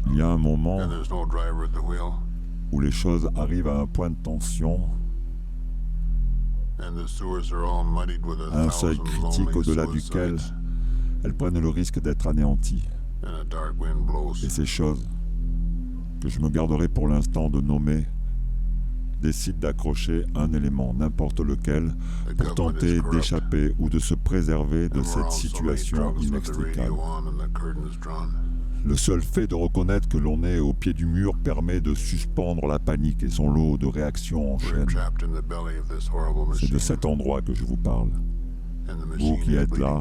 Il y a un moment où les choses arrivent à un point de tension, à un seuil critique au-delà duquel elles prennent le risque d'être anéanties. Et ces choses, que je me garderai pour l'instant de nommer, décident d'accrocher un élément, n'importe lequel, pour tenter d'échapper ou de se préserver de cette situation inextricable. Le seul fait de reconnaître que l'on est au pied du mur permet de suspendre la panique et son lot de réactions en chaîne. C'est de cet endroit que je vous parle. Vous qui êtes là,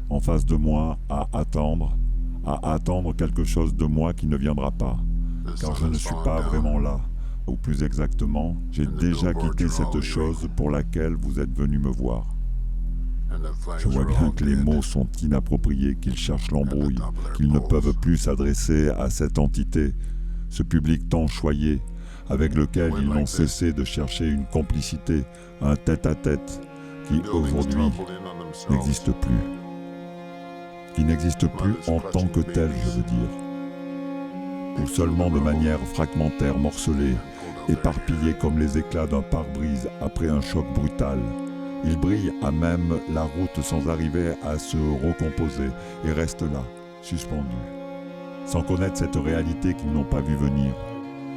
en face de moi, à attendre quelque chose de moi qui ne viendra pas. Car je ne suis pas vraiment là. Ou plus exactement, j'ai déjà quitté cette chose pour laquelle vous êtes venu me voir. Je vois bien que les mots sont inappropriés, qu'ils cherchent l'embrouille, qu'ils ne peuvent plus s'adresser à cette entité, ce public tant choyé, avec lequel ils n'ont cessé de chercher une complicité, un tête-à-tête, qui aujourd'hui n'existe plus. Qui n'existe plus en tant que tel, je veux dire. Ou seulement de manière fragmentaire, morcelée, éparpillée comme les éclats d'un pare-brise après un choc brutal. Il brille à même la route sans arriver à se recomposer et reste là, suspendu, sans connaître cette réalité qu'ils n'ont pas vu venir,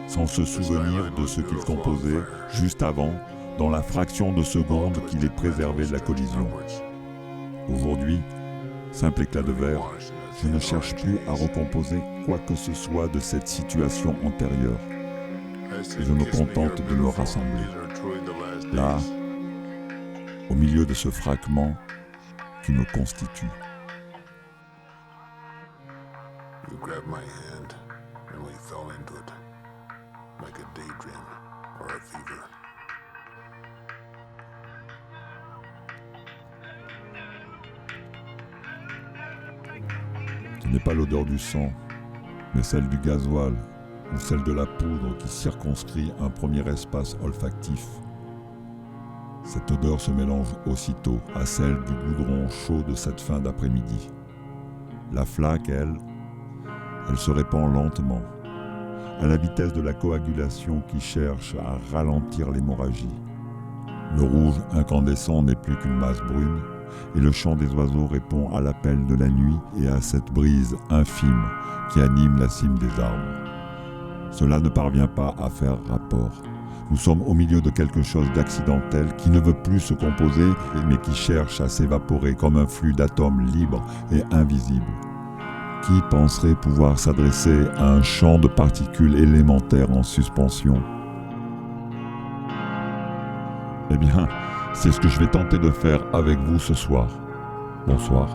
sans se souvenir de ce qu'ils composaient juste avant, dans la fraction de seconde qui les préservait de la collision. Aujourd'hui, simple éclat de verre, je ne cherche plus à recomposer quoi que ce soit de cette situation antérieure. Je me contente de me rassembler. Là, au milieu de ce fragment qui me constitue. You grabbed my hand and we fell into it, like a daydream or a fever. Ce n'est pas l'odeur du sang, mais celle du gasoil ou celle de la poudre qui circonscrit un premier espace olfactif. Cette odeur se mélange aussitôt à celle du goudron chaud de cette fin d'après-midi. La flaque, elle se répand lentement, à la vitesse de la coagulation qui cherche à ralentir l'hémorragie. Le rouge incandescent n'est plus qu'une masse brune, et le chant des oiseaux répond à l'appel de la nuit et à cette brise infime qui anime la cime des arbres. Cela ne parvient pas à faire rapport. Nous sommes au milieu de quelque chose d'accidentel qui ne veut plus se composer, mais qui cherche à s'évaporer comme un flux d'atomes libres et invisibles. Qui penserait pouvoir s'adresser à un champ de particules élémentaires en suspension ? Eh bien, c'est ce que je vais tenter de faire avec vous ce soir. Bonsoir.